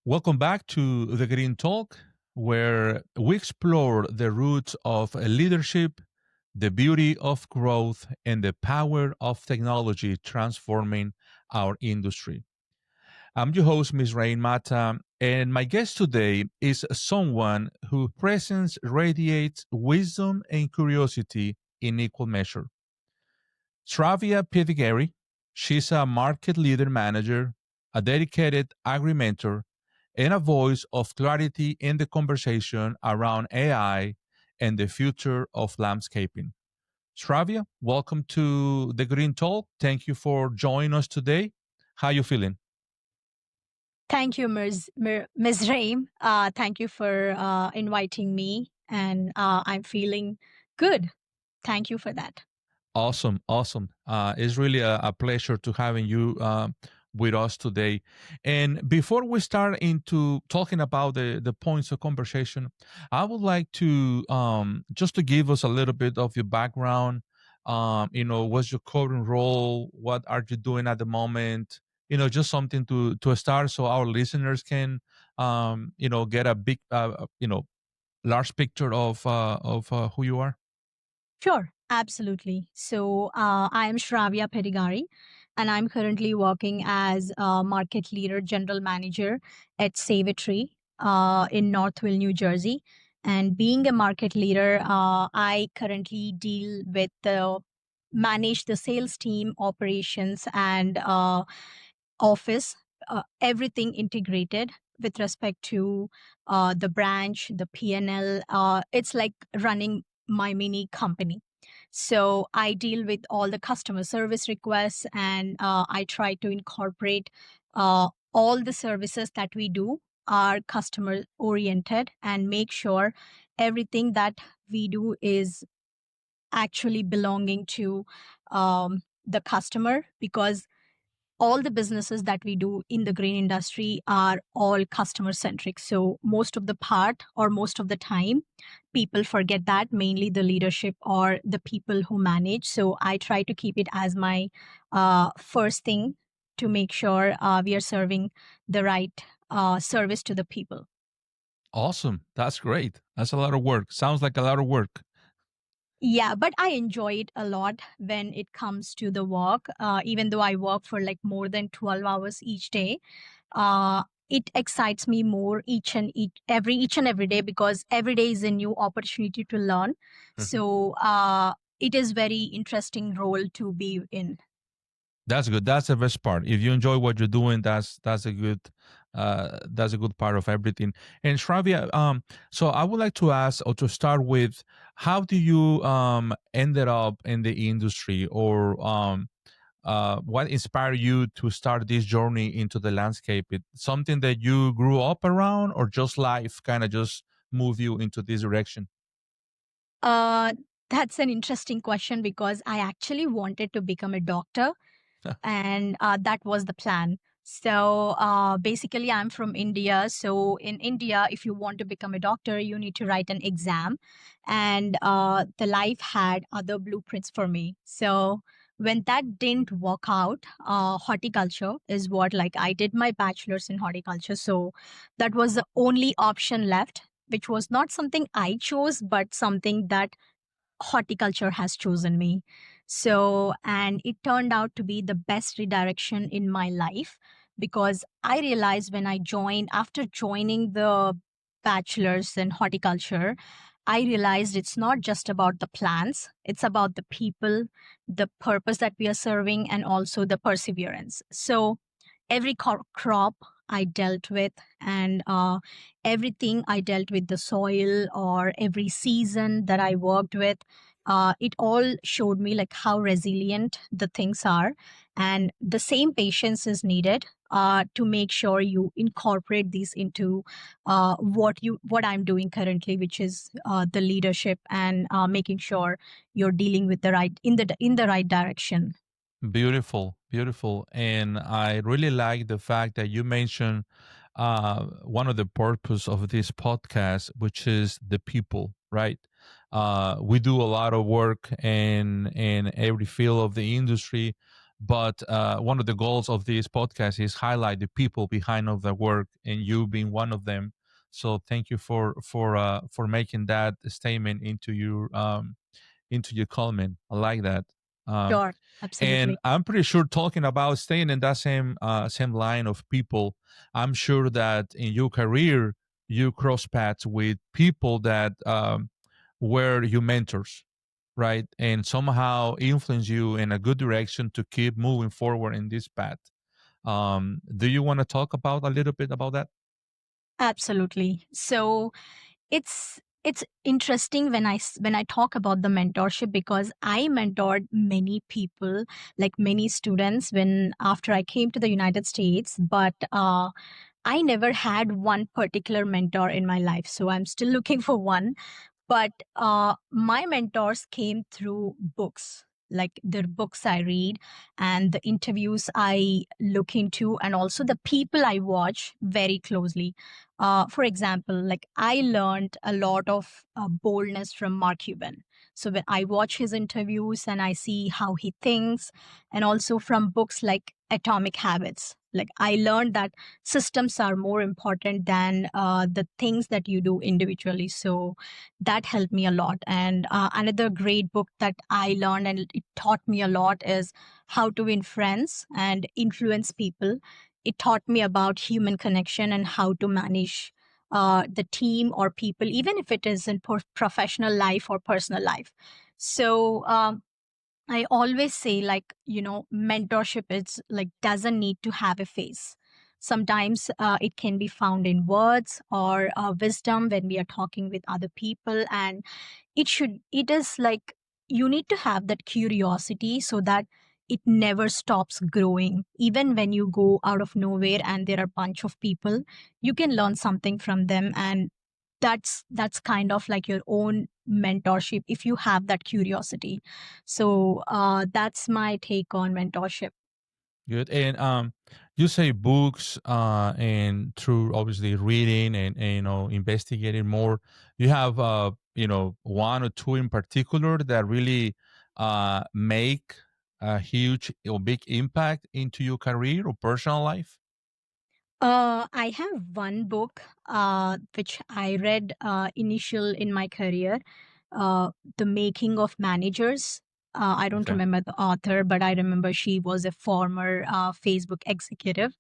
Welcome back to the Green Talk, where we explore the roots of leadership, the beauty of growth, and the power of technology transforming our industry. I'm your host, Mizraim Mata, and my guest today is someone whose presence radiates wisdom and curiosity in equal measure. Shravya Peddigari, she's a market leader manager, a dedicated agri mentor, and a voice of clarity in the conversation around AI and the future of landscaping. Shravya, welcome to the Green Talk. Thank you for joining us today. How you feeling? Thank you, Ms. Raim. Thank you for inviting me, and I'm feeling good. Thank you for that. Awesome, awesome. It's really a pleasure to having you with us today. And before we start into talking about the points of conversation, I would like to just to give us a little bit of your background. What's your current role? What are you doing at the moment? Just something to start so our listeners can get a big large picture of who you are. Sure, absolutely. So I am Shravya Peddigari, and I'm currently working as a market leader, general manager at Save a Tree in Northville, New Jersey. And being a market leader, I currently deal with manage the sales team, operations, and office, everything integrated with respect to the branch, the P&L. It's like running my mini company. So I deal with all the customer service requests, and I try to incorporate all the services that we do are customer oriented and make sure everything that we do is actually belonging to the customer, because all the businesses that we do in the green industry are all customer centric. So most of the part or most of the time, people forget that, mainly the leadership or the people who manage. So I try to keep it as my first thing to make sure we are serving the right service to the people. Awesome. That's great. That's a lot of work. Sounds like a lot of work. Yeah, but I enjoy it a lot when it comes to the work. Even though I work for like more than 12 hours each day, it excites me more each and every day, because every day is a new opportunity to learn. So it is very interesting role to be in. That's good. That's the best part. If you enjoy what you're doing, that's a good part of everything. And Shravya, so I would like to ask or to start with, how do you ended up in the industry, or what inspired you to start this journey into the landscape? It something that you grew up around, or just life kind of just moved you into this direction? Uh, that's an interesting question, because I actually wanted to become a doctor, and that was the plan. So basically, I'm from India. So in India, if you want to become a doctor, you need to write an exam, and the life had other blueprints for me. So when that didn't work out, horticulture is what, like, I did my bachelor's in horticulture. So that was the only option left, which was not something I chose, but something that horticulture has chosen me. So, and it turned out to be the best redirection in my life, because I realized when I joined, after joining the bachelor's in horticulture, I realized it's not just about the plants, it's about the people, the purpose that we are serving, and also the perseverance. So, every crop I dealt with, and everything I dealt with, the soil or every season that I worked with, it all showed me like how resilient the things are, and the same patience is needed to make sure you incorporate these into what I'm doing currently, which is the leadership, and making sure you're dealing with the right in the right direction. Beautiful, beautiful. And I really like the fact that you mentioned one of the purpose of this podcast, which is the people, right? We do a lot of work in every field of the industry, But one of the goals of this podcast is highlight the people behind of the work, and you being one of them. So thank you for making that statement into your comment. I like that. Um, Sure, and absolutely. I'm pretty sure, talking about staying in that same line of people, I'm sure that in your career you cross paths with people that were your mentors, right? And somehow influence you in a good direction to keep moving forward in this path. Do you want to talk about a little bit about that? Absolutely. So it's interesting when when I talk about the mentorship, because I mentored many people, like many students, when after I came to the United States. But I never had one particular mentor in my life, so I'm still looking for one. But my mentors came through books, like the books I read and the interviews I look into, and also the people I watch very closely. For example, like I learned a lot of boldness from Mark Cuban. So when I watch his interviews and I see how he thinks, and also from books like Atomic Habits, like I learned that systems are more important than the things that you do individually. So that helped me a lot. And another great book that I learned and it taught me a lot is How to Win Friends and Influence People. It taught me about human connection and how to manage the team or people, even if it is in professional life or personal life. So I always say, like, mentorship is like doesn't need to have a face. Sometimes it can be found in words or wisdom when we are talking with other people. And it is like you need to have that curiosity so that it never stops growing. Even when you go out of nowhere and there are a bunch of people, you can learn something from them. And that's kind of like your own mentorship if you have that curiosity. So that's my take on mentorship. Good. And you say books, and through obviously reading and investigating more, you have one or two in particular that really make a huge or big impact into your career or personal life. I have one book which I read initial in my career, The Making of Managers. I don't Okay. remember the author, but I remember she was a former Facebook executive.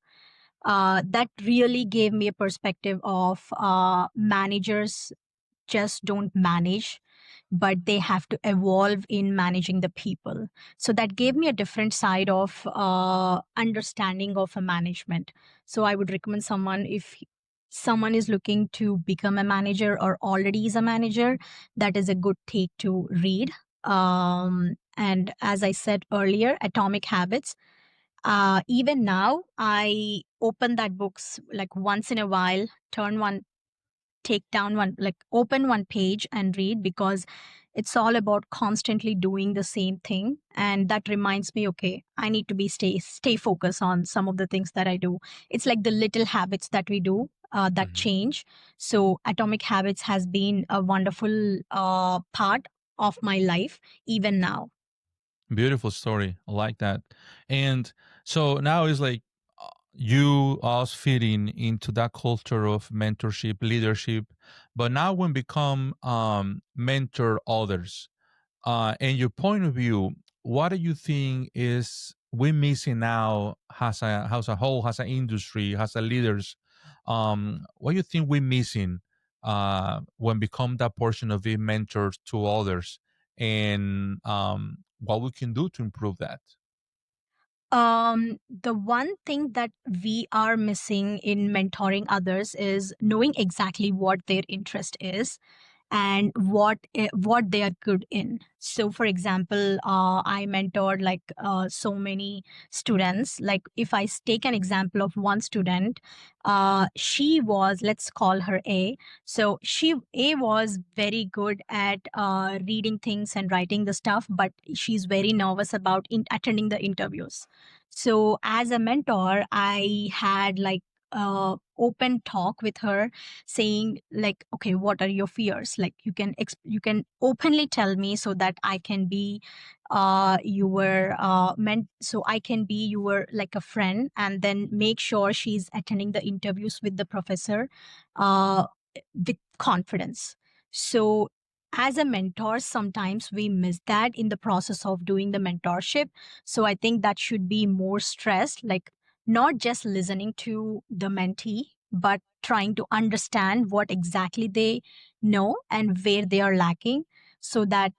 That really gave me a perspective of managers just don't manage, but they have to evolve in managing the people. So that gave me a different side of understanding of a management. So I would recommend someone, if someone is looking to become a manager or already is a manager, that is a good take to read. And as I said earlier, Atomic Habits. Even now, I open that books like once in a while, turn one take down one, like open one page and read, because it's all about constantly doing the same thing. And that reminds me, okay, I need to be stay focused on some of the things that I do. It's like the little habits that we do that Mhm. change. So Atomic Habits has been a wonderful part of my life even now. Beautiful story. I like that. And so now it's like you us fitting into that culture of mentorship, leadership, but now when become mentor others. In your point of view, what do you think is we missing now as a whole, as an industry, as a leaders? What do you think we missing when become that portion of being mentors to others, and what we can do to improve that? The one thing that we are missing in mentoring others is knowing exactly what their interest is and what they are good in. So for example, I mentored like so many students. Like if I take an example of one student, she was, let's call her A. So A was very good at reading things and writing the stuff, but she's very nervous about attending the interviews. So as a mentor, I had like open talk with her, saying like, okay, what are your fears? Like you can openly tell me so that I can be your meant so I can be your like a friend, and then make sure she's attending the interviews with the professor uh, with confidence. So as a mentor, sometimes we miss that in the process of doing the mentorship. So I think that should be more stressed, like not just listening to the mentee, but trying to understand what exactly they know and where they are lacking, so that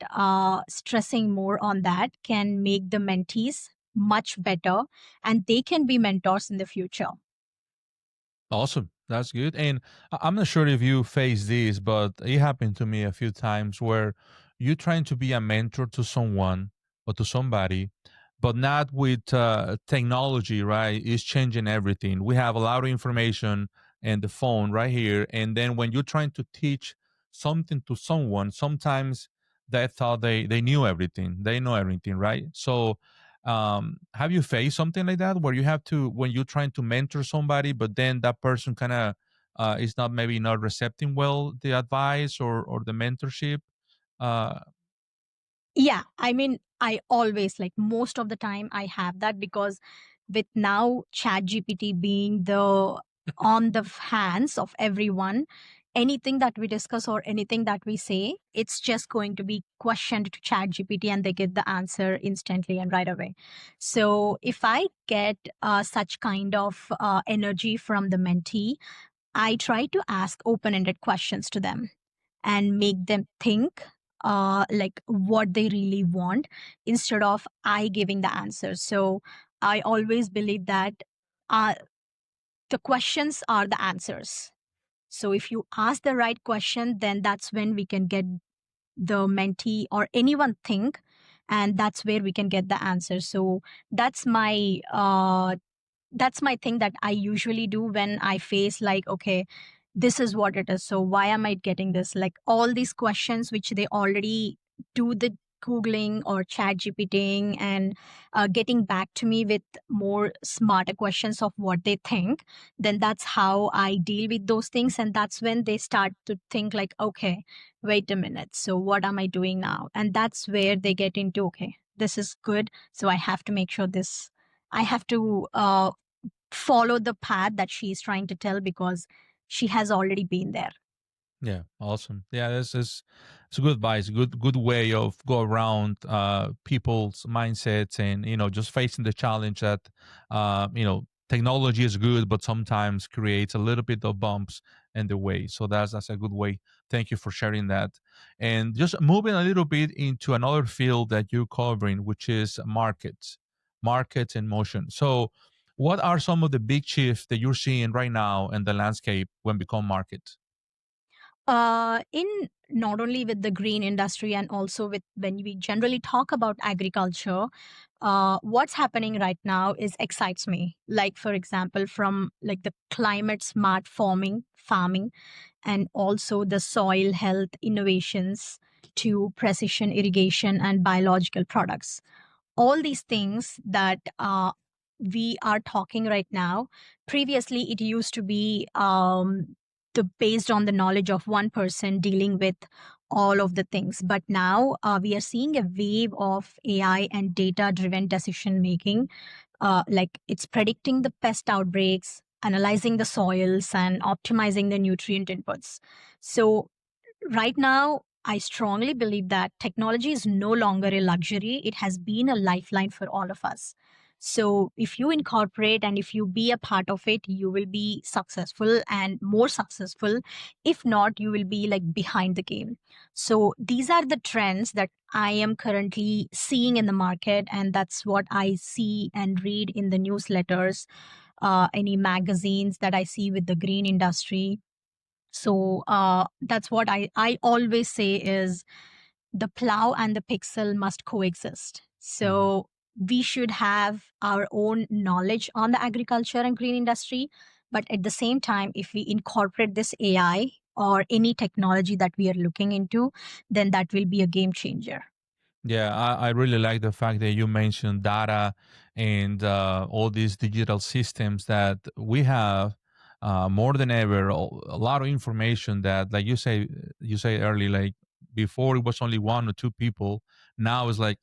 stressing more on that can make the mentees much better and they can be mentors in the future. Awesome. That's good. And I'm not sure if you face this, but it happened to me a few times where you're trying to be a mentor to someone or to somebody, but not with technology, right? It's changing everything. We have a lot of information and the phone right here. And then when you're trying to teach something to someone, sometimes they thought they knew everything. They know everything, right? So have you faced something like that where you have to when you're trying to mentor somebody but then that person kind of is not maybe not recepting well the advice or the mentorship? uh Yeah, I mean, I always like most of the time I have that, because with now ChatGPT being the on the hands of everyone, anything that we discuss or anything that we say, it's just going to be questioned to ChatGPT and they get the answer instantly and right away. So if I get such kind of energy from the mentee, I try to ask open ended questions to them and make them think like what they really want, instead of I giving the answers. So I always believe that uh, the questions are the answers. So if you ask the right question, then that's when we can get the mentee or anyone think, and that's where we can get the answer. So that's my that's my thing that I usually do when I face like, okay, this is what it is. So why am I getting this? Like all these questions which they already do the Googling or chat GPTing and getting back to me with more smarter questions of what they think, then that's how I deal with those things. And that's when they start to think like, okay, wait a minute. So what am I doing now? And that's where they get into, okay, this is good. So I have to make sure this, I have to follow the path that she's trying to tell, because she has already been there. Yeah, awesome. Yeah, this is it's a good advice, good way of go around people's mindsets and just facing the challenge that technology is good, but sometimes creates a little bit of bumps in the way. So that's a good way. Thank you for sharing that. And just moving a little bit into another field that you're covering, which is markets in motion. So, what are some of the big shifts that you're seeing right now in the landscape when become markets? In not only with the green industry, and also with when we generally talk about agriculture, what's happening right now is excites me. Like for example, from like the climate smart farming, and also the soil health innovations to precision irrigation and biological products. All these things that we are talking right now, previously it used to be based on the knowledge of one person dealing with all of the things, but now we are seeing a wave of AI and data driven decision making. Like it's predicting the pest outbreaks, analyzing the soils, and optimizing the nutrient inputs. So right now, I strongly believe that technology is no longer a luxury. It has been a lifeline for all of us. So, if you incorporate and if you be a part of it, you will be successful and more successful. If not, you will be like behind the game. So, these are the trends that I am currently seeing in the market, and that's what I see and read in the newsletters, any magazines that I see with the green industry. So that's what I always say is the plow and the pixel must coexist. Mhm. So we should have our own knowledge on the agriculture and green industry. But at the same time, if we incorporate this AI or any technology that we are looking into, then that will be a game changer. Yeah, I really like the fact that you mentioned data and all these digital systems that we have. more than ever. A lot of information that, like you say early, like before it was only one or two people. Now it's like,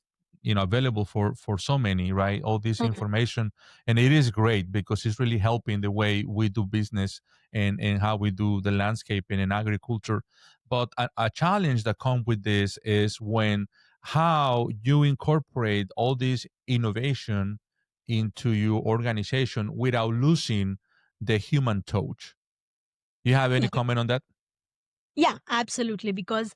available for so many, right? All this Mhm. information, and it is great because it's really helping the way we do business and how we do the landscaping and agriculture. But a challenge that comes with this is when how you incorporate all this innovation into your organization without losing the human touch. You have any Yeah. comment on that? Yeah, absolutely. Because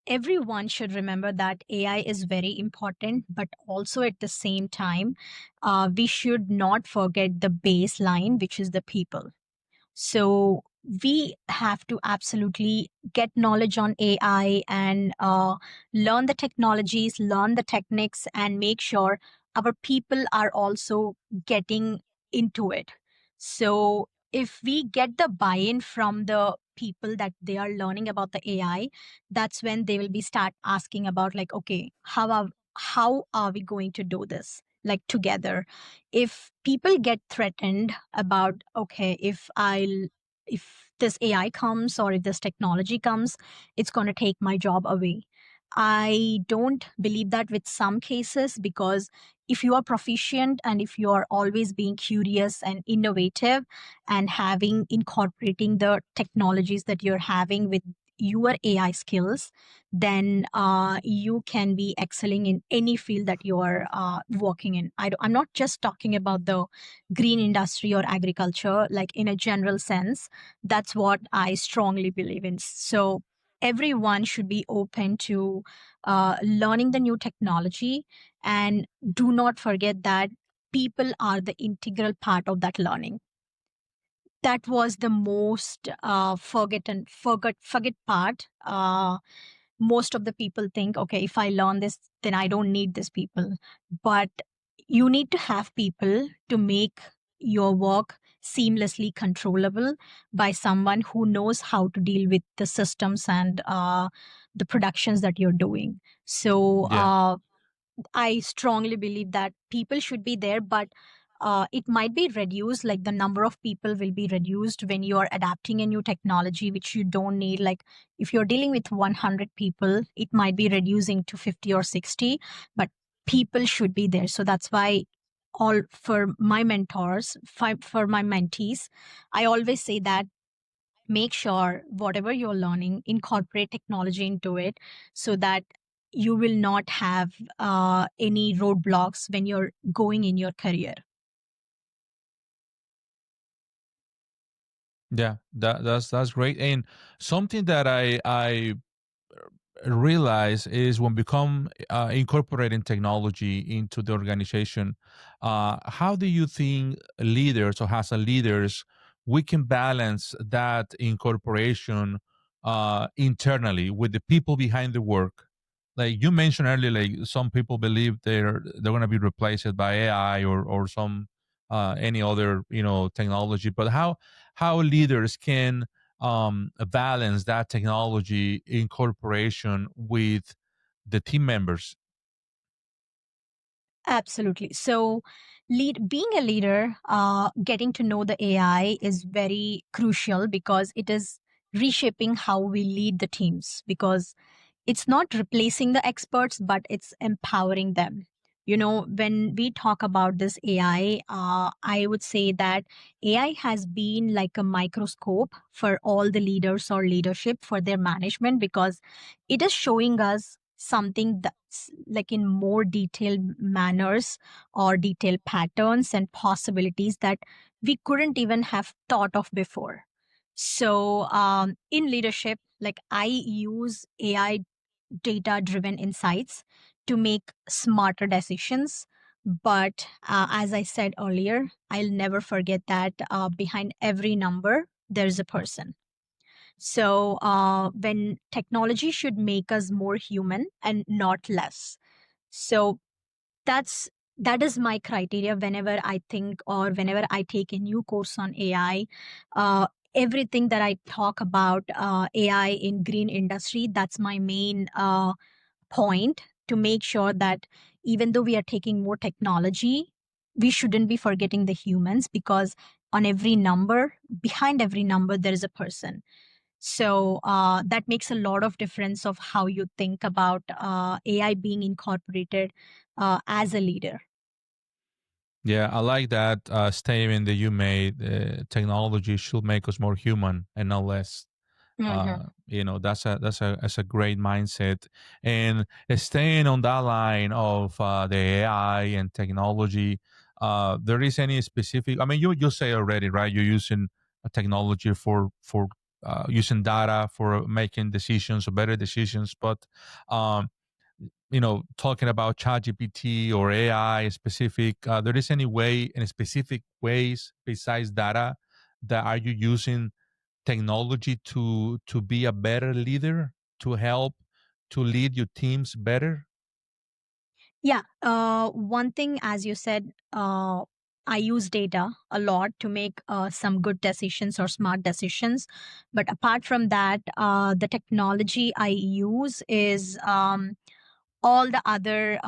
everyone should remember that AI is very important, but also at the same time, we should not forget the baseline, which is the people. So we have to absolutely get knowledge on AI and learn the technologies, learn the techniques, and make sure our people are also getting into it. So if we get the buy-in from the people that they are learning about the AI, that's when they will be start asking about like, okay, how are we going to do this like together? If people get threatened about, okay, if this AI comes or if this technology comes, it's going to take my job away. I don't believe that with some cases, because if you are proficient and if you are always being curious and innovative and having incorporating the technologies that you're having with your AI skills, then you can be excelling in any field that you are working in. I'm not just talking about the green industry or agriculture, like in a general sense. That's what I strongly believe in. So everyone should be open to learning the new technology, and do not forget that people are the integral part of that learning. That was the most forget part. Most of the people think, okay, if I learn this, then I don't need these people. But you need to have people to make your work seamlessly controllable by someone who knows how to deal with the systems and the productions that you're doing. So Yeah. I strongly believe that people should be there, but it might be reduced. Like the number of people will be reduced when you are adapting a new technology, which you don't need. Like if you're dealing with 100 people, it might be reducing to 50 or 60, but people should be there. So that's why all for my mentors, for my mentees, I always say that make sure whatever you're learning, incorporate technology into it so that you will not have any roadblocks when you're going in your career. Yeah, that's great. And something that I realize is when become incorporating technology into the organization, how do you think leaders or as a leaders we can balance that incorporation internally with the people behind the work? Like you mentioned earlier, like some people believe they're going to be replaced by AI or some any other technology, but how leaders can balance that technology incorporation with the team members. Absolutely. So, being a leader, getting to know the AI is very crucial because it is reshaping how we lead the teams. Because it's not replacing the experts, but it's empowering them. You know, when we talk about this AI, I would say that AI has been like a microscope for all the leaders or leadership for their management, because it is showing us something that's like in more detailed manners or detailed patterns and possibilities that we couldn't even have thought of before. So in leadership, like I use AI data driven insights to make smarter decisions. But as I said earlier, I'll never forget that behind every number, there's a person. So when technology should make us more human and not less. So that's that is my criteria whenever I think or whenever I take a new course on AI. uh, Everything that I talk about AI in green industry, that's my main point, to make sure that even though we are taking more technology, we shouldn't be forgetting the humans, because on every number, behind every number, there is a person. So that makes a lot of difference of how you think about AI being incorporated as a leader. Yeah, I like that statement that you made. Technology should make us more human and not less. Mhm. That's a great mindset. And staying on that line of the AI and technology, there is any specific? I mean, you say already, right? You're using technology for using data for making decisions or better decisions, but um, talking about ChatGPT or AI specific, there is any way, any specific ways besides data that are you using technology to be a better leader, to help to lead your teams better? Yeah. One thing, as you said, I use data a lot to make some good decisions or smart decisions. But apart from that, the technology I use is all the other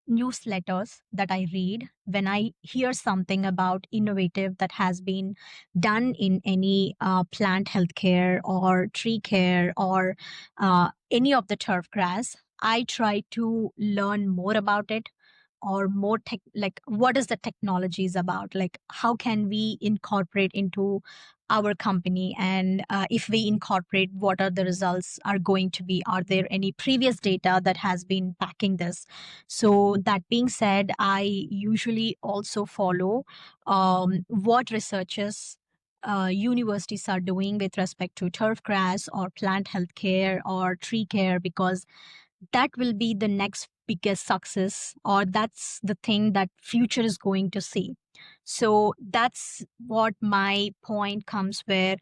newsletters that I read. When I hear something about innovative that has been done in any plant healthcare or tree care or any of the turf grass, I try to learn more about it, or more tech, like what is the technology is about, like how can we incorporate into our company, and if we incorporate, what are the results are going to be, are there any previous data that has been backing this. So that being said, I usually also follow what researchers universities are doing with respect to turf grass or plant health care or tree care, because that will be the next biggest success, or that's the thing that future is going to see. So that's what my point comes, where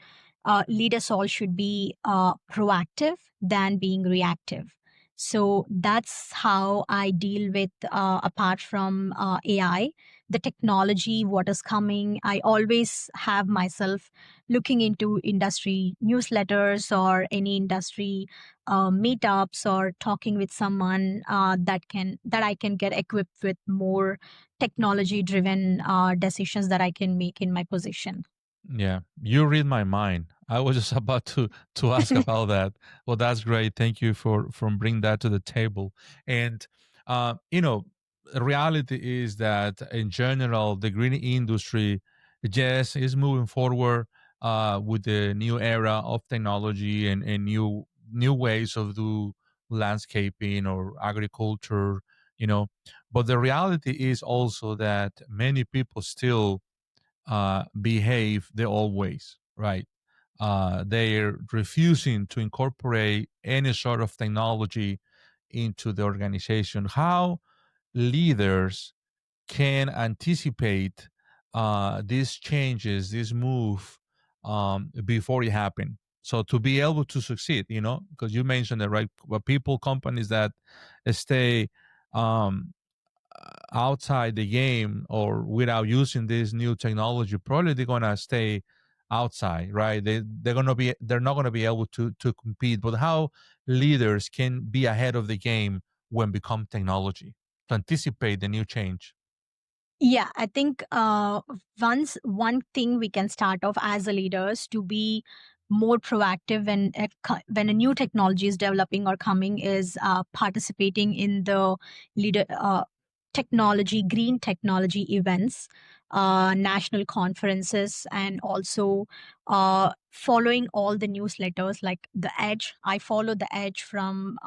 leaders all should be proactive than being reactive. So that's how I deal with, apart from AI, the technology, what is coming. I always have myself looking into industry newsletters or any industry meetups, or talking with someone that I can get equipped with more technology driven decisions that I can make in my position. Yeah, you read my mind. I was just about to ask about that. Well, that's great. Thank you for bringing that to the table. And reality is that in general, the green industry, yes, is moving forward with the new era of technology and new ways of do landscaping or agriculture. You know, but the reality is also that many people still behave the old ways, right? They're refusing to incorporate any sort of technology into the organization. How leaders can anticipate these changes, this move before it happen. So to be able to succeed, because you mentioned that, right? But people, companies that stay um, outside the game or without using this new technology, probably they're gonna stay outside, right? They're not gonna be able to compete. But how leaders can be ahead of the game when become technology to anticipate the new change? Yeah, I think once one thing we can start off as a leaders to be more proactive when a new technology is developing or coming is participating in the leader technology green technology events, national conferences, and also following all the newsletters like the Edge. I follow the Edge from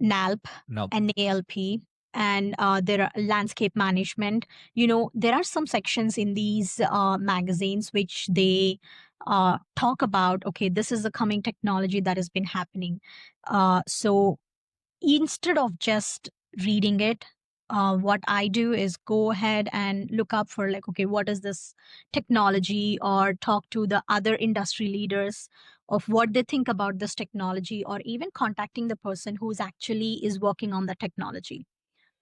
NALP, No. NALP, and there are landscape management. There are some sections in these magazines which they talk about, okay, this is the coming technology that has been happening. So instead of just reading it, what I do is go ahead and look up for, like, okay, what is this technology, or talk to the other industry leaders of what they think about this technology, or even contacting the person who's actually is working on the technology.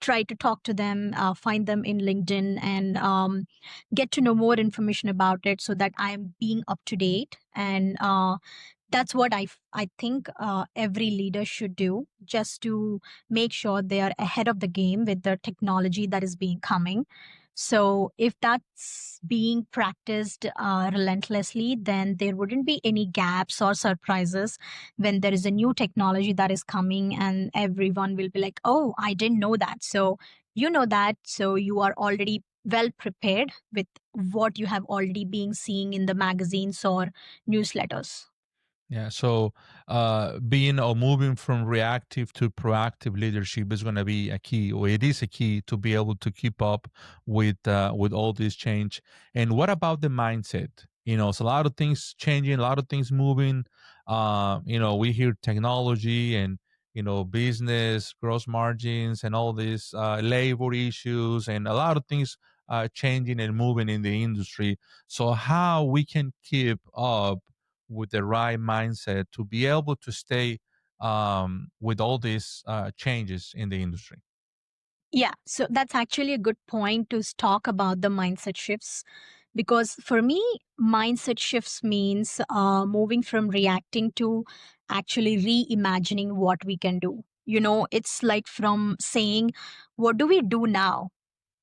Try to talk to them, find them in LinkedIn, and get to know more information about it, so that I am being up to date. And that's what I think every leader should do, just to make sure they are ahead of the game with the technology that is being coming. So if that's being practiced relentlessly, then there wouldn't be any gaps or surprises when there is a new technology that is coming, and everyone will be like, oh, I didn't know that. So you know that. So you are already well prepared with what you have already been seeing in the magazines or newsletters. Yeah. So, being or moving from reactive to proactive leadership is going to be a key, or it is a key to be able to keep up with all this change. And what about the mindset? It's a lot of things changing, a lot of things moving. We hear technology and business, gross margins, and all these labor issues, and a lot of things changing and moving in the industry. So, how we can keep up with the right mindset to be able to stay with all these changes in the industry. Yeah, so that's actually a good point to talk about the mindset shifts, because for me, mindset shifts means moving from reacting to actually reimagining what we can do. It's like from saying, what do we do now?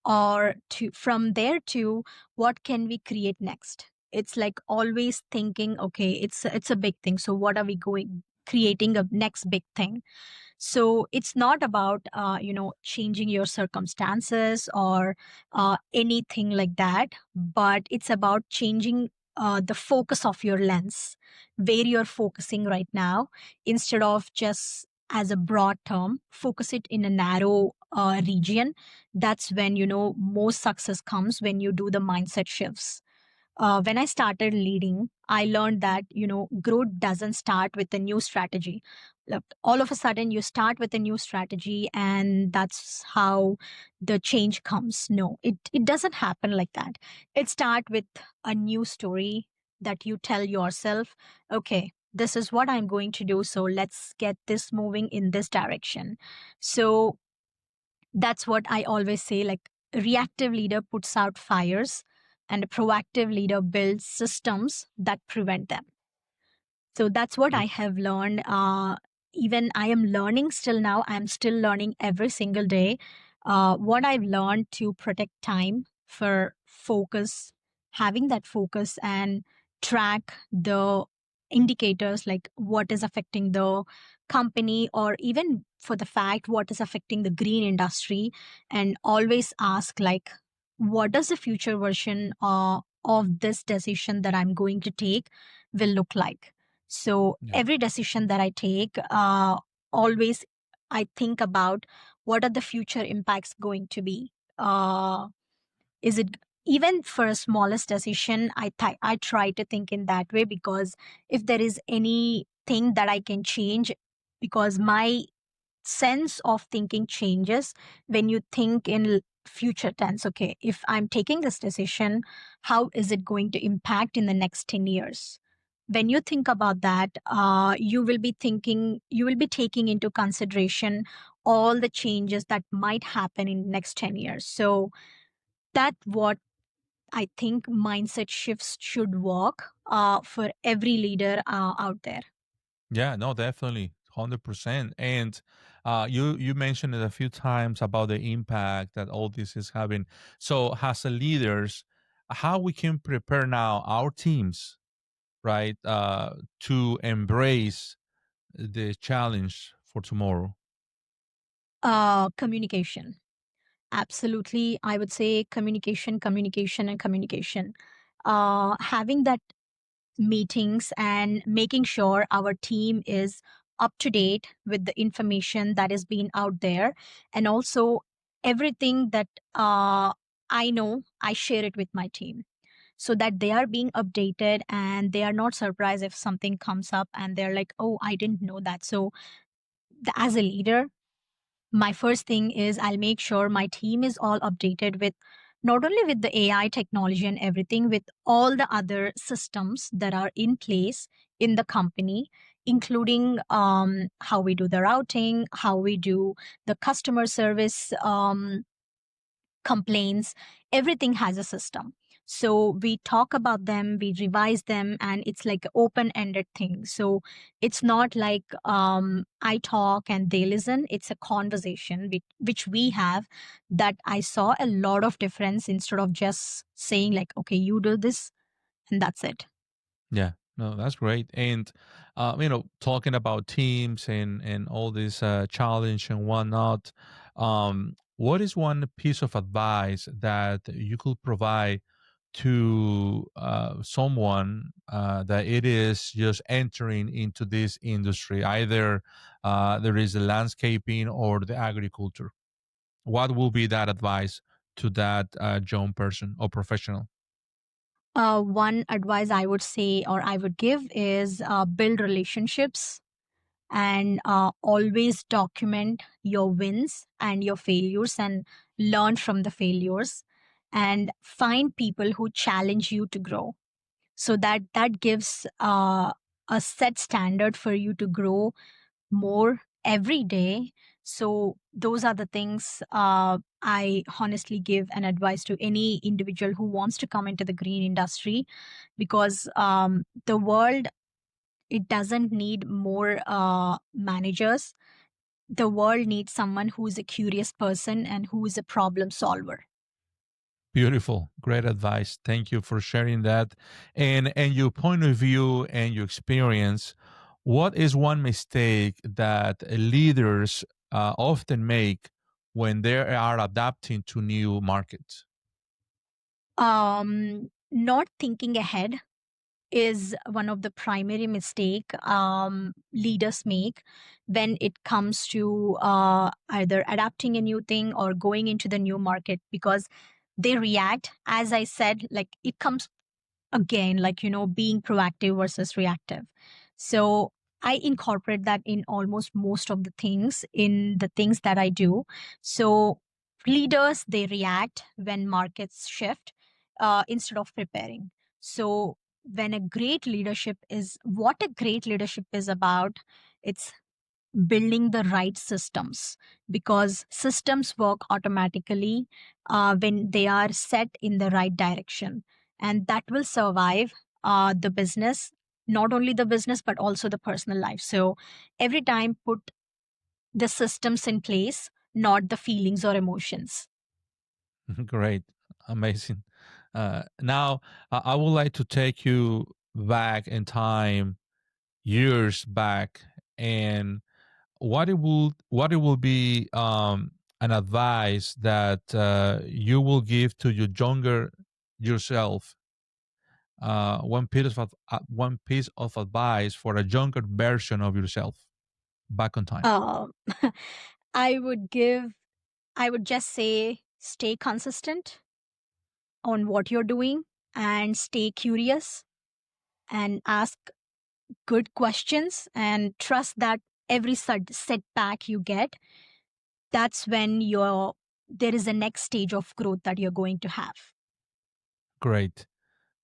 Or to from there to what can we create next? It's like always thinking, okay, it's a big thing. So what are we going creating a next big thing? So it's not about changing your circumstances or anything like that, but it's about changing the focus of your lens, where you're focusing right now, instead of just as a broad term, focus it in a narrow region. That's when most success comes, when you do the mindset shifts. When I started leading, I learned that, growth doesn't start with a new strategy. Look, all of a sudden you start with a new strategy and that's how the change comes. No, it doesn't happen like that. It starts with a new story that you tell yourself, okay, this is what I'm going to do. So let's get this moving in this direction. So that's what I always say, like, a reactive leader puts out fires and a proactive leader builds systems that prevent them. So that's what I have learned. Even I am learning still now. I'm still learning every single day. What I've learned to protect time for focus, having that focus and track the indicators, like what is affecting the company, or even for the fact what is affecting the green industry, and always ask, like, what does the future version of this decision that I'm going to take will look like? So Yeah. every decision that I take, always I think about what are the future impacts going to be. Is it even for a smallest decision? I try to think in that way, because if there is anything that I can change, because my sense of thinking changes when you think in future tense. Okay, if I'm taking this decision, how is it going to impact in the next 10 years? When you think about that, you will be taking into consideration all the changes that might happen in next 10 years. So that what I think mindset shifts should work for every leader out there. Yeah, no, definitely, 100%. And you mentioned it a few times about the impact that all this is having. So, as a leaders, how we can prepare now our teams, right, to embrace the challenge for tomorrow. Communication. Absolutely. I would say communication, communication, and communication. Having that meetings and making sure our team is up to date with the information that is being out there. And also, everything that I know, I share it with my team, so that they are being updated and they are not surprised if something comes up and they're like, oh, I didn't know that. So, as a leader, my first thing is I'll make sure my team is all updated with not only with the AI technology and everything, with all the other systems that are in place in the company, including how we do the routing, how we do the customer service complaints. Everything has a system. So we talk about them, we revise them, and it's like an open ended thing. So it's not like I talk and they listen. It's a conversation which we have, that I saw a lot of difference instead of just saying, like, okay, you do this and that's it. Yeah, no, that's great. And talking about teams and all this challenge and whatnot, what is one piece of advice that you could provide to someone that it is just entering into this industry? Either there is the landscaping or the agriculture. What will be that advice to that young person or professional? One advice I would say or I would give is build relationships, and always document your wins and your failures and learn from the failures, and find people who challenge you to grow, so that gives a set standard for you to grow more every day. So those are the things I honestly give an advice to any individual who wants to come into the green industry, because the world, it doesn't need more managers. The world needs someone who is a curious person and who is a problem solver. Beautiful. Great advice. Thank you for sharing that. And your point of view and your experience, what is one mistake that leaders often make when they are adapting to new markets? Not thinking ahead is one of the primary mistake leaders make when it comes to either adapting a new thing or going into the new market, because they react, as I said, like it comes again, like, being proactive versus reactive. So I incorporate that in almost most of the things, in the things that I do. So leaders, they react when markets shift instead of preparing. So when a great leadership is, what a great leadership is about, it's building the right systems, because systems work automatically when they are set in the right direction, and that will survive the business, not only the business but also the personal life. So every time, put the systems in place, not the feelings or emotions. Great. Amazing. Now, I would like to take you back in time, years back, and what it will be an advice that you will give to your younger yourself, one piece of advice for a younger version of yourself back on time. uh, I would give, I would just say, stay consistent on what you're doing, and stay curious, and ask good questions, and trust that every setback you get, that's when there is a next stage of growth that you're going to have. Great.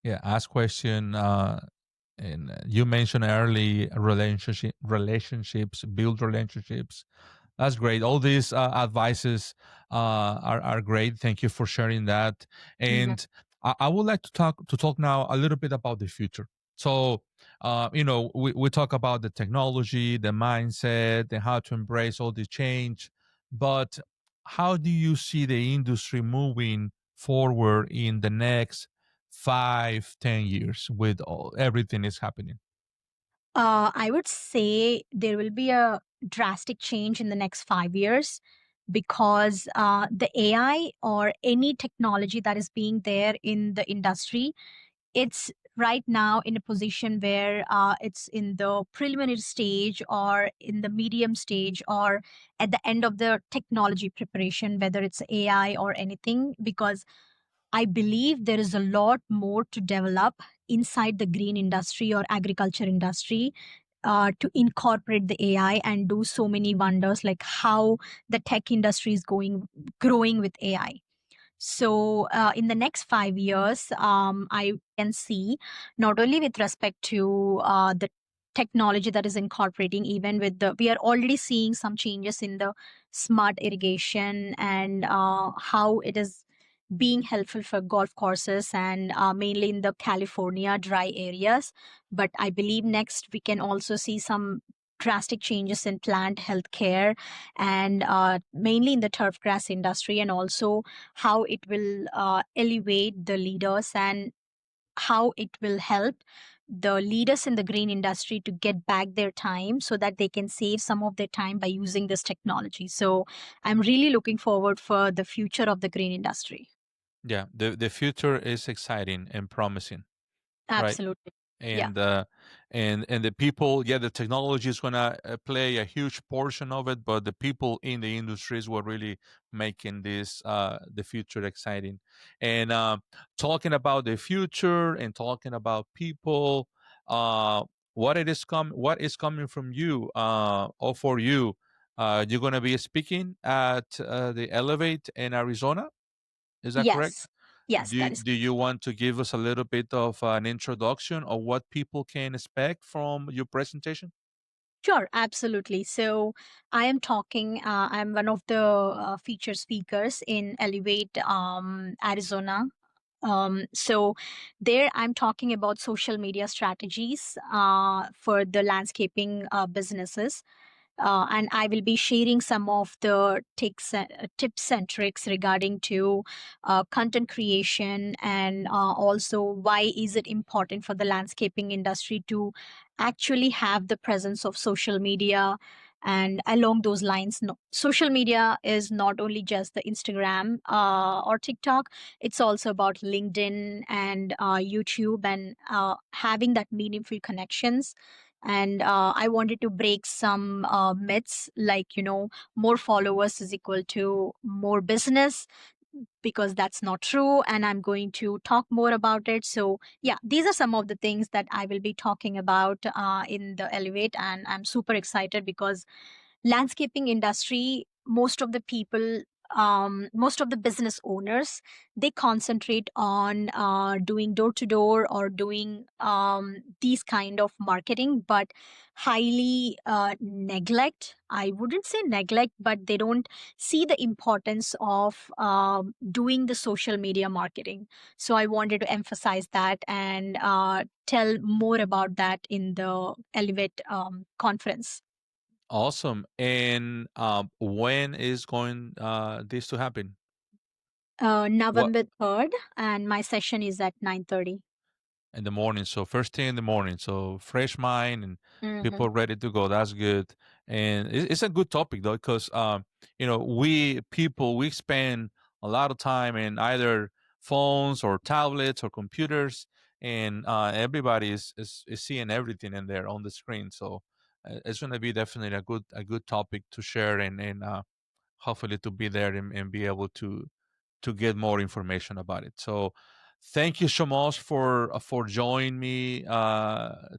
Yeah, ask question. And you mentioned early relationships, build relationships. That's great. All these advices are great. Thank you for sharing that. Yeah. And I would like to talk now a little bit about the future. So, we talk about the technology, the mindset, and how to embrace all the change. But how do you see the industry moving forward in the next 5, 10 years with everything is happening? I would say there will be a drastic change in the next 5 years, because the AI or any technology that is being there in the industry, it's right now in a position where it's in the preliminary stage or in the medium stage or at the end of the technology preparation, whether it's AI or anything, because I believe there is a lot more to develop inside the green industry or agriculture industry to incorporate the AI and do so many wonders, like how the tech industry is growing with AI. So, in the next 5 years, I can see, not only with respect to the technology that is incorporating, even with we are already seeing some changes in the smart irrigation and how it is being helpful for golf courses and mainly in the California dry areas. But I believe next we can also see some drastic changes in plant health care and mainly in the turf grass industry, and also how it will elevate the leaders and how it will help the leaders in the green industry to get back their time so that they can save some of their time by using this technology. So I'm really looking forward for the future of the green industry. Yeah, the future is exciting and promising, right? Absolutely. Yeah. and and the people, yeah, the technology is going to play a huge portion of it, but the people in the industries were really making this the future exciting. And talking about the future and talking about people, uh what is coming from you, or for you, you're going to be speaking at the Elevate in Arizona, is that correct? Yes. Yes, that is. Do you want to give us a little bit of an introduction of what people can expect from your presentation? Sure, absolutely. So I am talking, I'm one of the featured speakers in Elevate, Arizona. So there I'm talking about social media strategies for the landscaping businesses. And I will be sharing some of the tips and tricks regarding to content creation, and also why is it important for the landscaping industry to actually have the presence of social media. And along those lines, no, social media is not only just the Instagram or TikTok. It's also about LinkedIn and YouTube, and having that meaningful connections. And I wanted to break some myths, like, more followers is equal to more business, because that's not true, and I'm going to talk more about it. So yeah, these are some of the things that I will be talking about in the Elevate, and I'm super excited because landscaping industry, most of the people, most of the business owners, they concentrate on doing door to door or doing these kind of marketing, but highly neglect, I wouldn't say neglect, but they don't see the importance of doing the social media marketing. So I wanted to emphasize that and tell more about that in the Elevate conference. Awesome. And when is going this to happen? What? November 3rd, and my session is at 9:30. In the morning. So first thing in the morning. So fresh mind and Mm-hmm. people ready to go. That's good. And it's a good topic though, because we people, we spend a lot of time in either phones or tablets or computers, and everybody is seeing everything in there on the screen. So it's going to be definitely a good topic to share, and hopefully to be there and be able to get more information about it. So thank you so much for joining me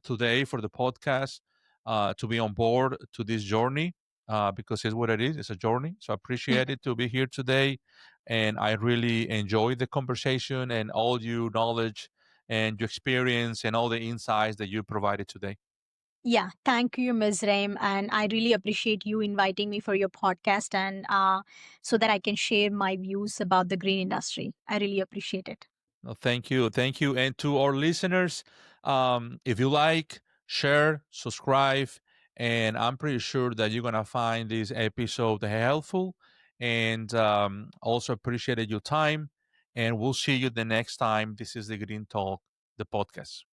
today for the podcast, to be on board to this journey, because it's what it is. It's a journey. So I appreciate it to be here today, and I really enjoyed the conversation and all your knowledge and your experience and all the insights that you provided today. Yeah, thank you, Ms. Raim. And I really appreciate you inviting me for your podcast, and so that I can share my views about the green industry. I really appreciate it. No, thank you. Thank you. And to our listeners, if you like, share, subscribe, and I'm pretty sure that you're going to find this episode helpful, and also appreciated your time. And we'll see you the next time. This is the Green Talk, the podcast.